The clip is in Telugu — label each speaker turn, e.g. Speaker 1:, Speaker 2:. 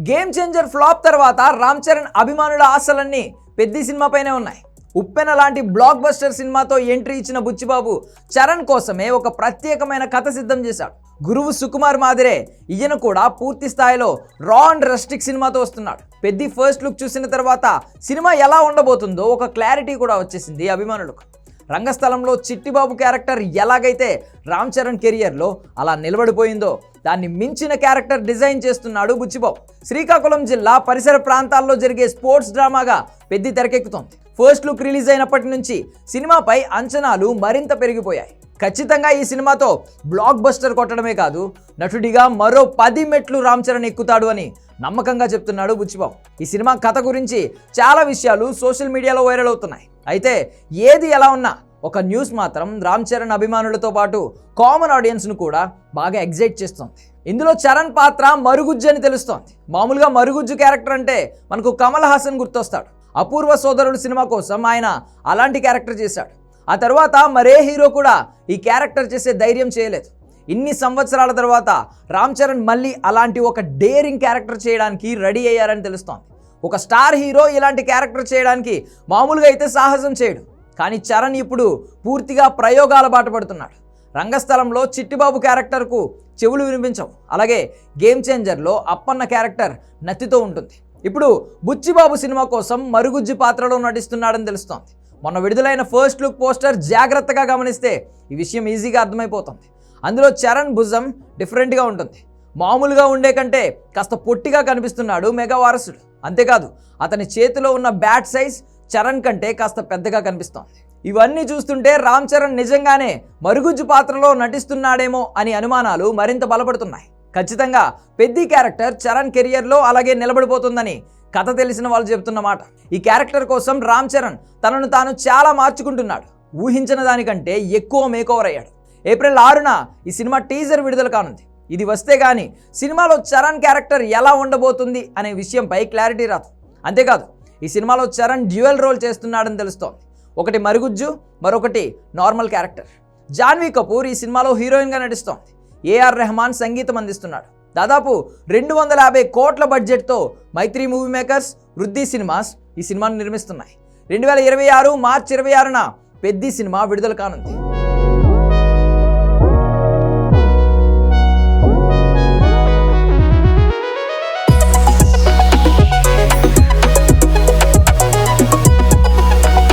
Speaker 1: గేమ్ చేంజర్ ఫ్లాప్ తర్వాత రామ్ చరణ్ అభిమానుల ఆశలన్నీ పెద్ద సినిమాపైనే ఉన్నాయి. ఉప్పెన లాంటి బ్లాక్ బస్టర్ సినిమాతో ఎంట్రీ ఇచ్చిన బుచ్చిబాబు చరణ్ కోసమే ఒక ప్రత్యేకమైన కథ సిద్ధం చేశాడు. గురువు సుకుమార్ మాదిరే ఈయన కూడా పూర్తి స్థాయిలో రా అండ్ రస్టిక్ సినిమాతో వస్తున్నాడు. పెద్ది ఫస్ట్ లుక్ చూసిన తర్వాత సినిమా ఎలా ఉండబోతుందో ఒక క్లారిటీ కూడా వచ్చేసింది అభిమానులకు. రంగస్థలంలో చిట్టిబాబు క్యారెక్టర్ ఎలాగైతే రామ్ చరణ్ కెరియర్లో అలా నిలబడిపోయిందో దాన్ని మించిన క్యారెక్టర్ డిజైన్ చేస్తున్నాడు బుచ్చిబాబు. శ్రీకాకుళం జిల్లా పరిసర ప్రాంతాల్లో జరిగే స్పోర్ట్స్ డ్రామాగా పెద్ది తెరకెక్కుతోంది. ఫస్ట్ లుక్ రిలీజ్ అయినప్పటి నుంచి సినిమాపై అంచనాలు మరింత పెరిగిపోయాయి. ఖచ్చితంగా ఈ సినిమాతో బ్లాక్ బస్టర్ కొట్టడమే కాదు, నటుడిగా మరో 10 మెట్లు రామ్ చరణ్ ఎక్కుతాడు అని నమ్మకంగా చెప్తున్నాడు బుచ్చిబాబు. ఈ సినిమా కథ గురించి చాలా విషయాలు సోషల్ మీడియాలో వైరల్ అవుతున్నాయి. అయితే ఏది ఎలా ఉన్నా ఒక న్యూస్ మాత్రం రామ్ చరణ్ అభిమానులతో పాటు కామన్ ఆడియన్స్ను కూడా బాగా ఎగ్జైట్ చేస్తోంది. ఇందులో చరణ్ పాత్ర మరుగుజ్జు అని తెలుస్తోంది. మామూలుగా మరుగుజ్జు క్యారెక్టర్ అంటే మనకు కమల్ హాసన్ గుర్తొస్తాడు. అపూర్వ సోదరుడు సినిమా కోసం ఆయన అలాంటి క్యారెక్టర్ చేశాడు. ఆ తర్వాత మరే హీరో కూడా ఈ క్యారెక్టర్ చేసే ధైర్యం చేయలేదు. ఇన్ని సంవత్సరాల తర్వాత రామ్ చరణ్ మళ్ళీ అలాంటి ఒక డేరింగ్ క్యారెక్టర్ చేయడానికి రెడీ అయ్యారని తెలుస్తోంది. ఒక స్టార్ హీరో ఇలాంటి క్యారెక్టర్ చేయడానికి మామూలుగా అయితే సాహసం చేయడు. కానీ చరణ్ ఇప్పుడు పూర్తిగా ప్రయోగాల బాట పడుతున్నాడు. రంగస్థలంలో చిట్టిబాబు క్యారెక్టర్కు చెవులు వినిపించవు. అలాగే గేమ్ చేంజర్లో అప్పన్న క్యారెక్టర్ నత్తితో ఉంటుంది. ఇప్పుడు బుచ్చిబాబు సినిమా కోసం మరుగుజ్జు పాత్రలో నటిస్తున్నాడని తెలుస్తోంది. మొన్న విడుదలైన ఫస్ట్ లుక్ పోస్టర్ జాగ్రత్తగా గమనిస్తే ఈ విషయం ఈజీగా అర్థమైపోతుంది. అందులో చరణ్ భుజం డిఫరెంట్గా ఉంటుంది. మామూలుగా ఉండే కంటే కాస్త పొట్టిగా కనిపిస్తున్నాడు మెగా వారసుడు. అంతేకాదు అతని చేతిలో ఉన్న బ్యాట్ సైజ్ చరణ్ కంటే కాస్త పెద్దగా కనిపిస్తోంది. ఇవన్నీ చూస్తుంటే రామ్ చరణ్ నిజంగానే మరుగుజ్జు పాత్రలో నటిస్తున్నాడేమో అని అనుమానాలు మరింత బలపడుతున్నాయి. ఖచ్చితంగా పెద్ది క్యారెక్టర్ చరణ్ కెరియర్లో అలాగే నిలబడిపోతుందని కథ తెలిసిన వాళ్ళు చెబుతున్న మాట. ఈ క్యారెక్టర్ కోసం రామ్ చరణ్ తనను తాను చాలా మార్చుకుంటున్నాడు. ఊహించిన దానికంటే ఎక్కువ మేకోవర్ అయ్యాడు. ఏప్రిల్ 6న ఈ సినిమా టీజర్ విడుదల కానుంది. ఇది వస్తే కానీ సినిమాలో చరణ్ క్యారెక్టర్ ఎలా ఉండబోతుంది అనే విషయంపై క్లారిటీ రాదు. అంతేకాదు ఈ సినిమాలో చరణ్ డ్యూయల్ రోల్ చేస్తున్నాడని తెలుస్తోంది. ఒకటి మరుగుజ్జు, మరొకటి నార్మల్ క్యారెక్టర్. జాన్వీ కపూర్ ఈ సినిమాలో హీరోయిన్గా నటిస్తోంది. ఏఆర్ రెహమాన్ సంగీతం అందిస్తున్నాడు. దాదాపు 250 కోట్ల బడ్జెట్తో మైత్రి మూవీ మేకర్స్, వృద్ధి సినిమాస్ ఈ సినిమాను నిర్మిస్తున్నాయి. 2026 మార్చి 26న పెద్ది సినిమా విడుదల కానుంది.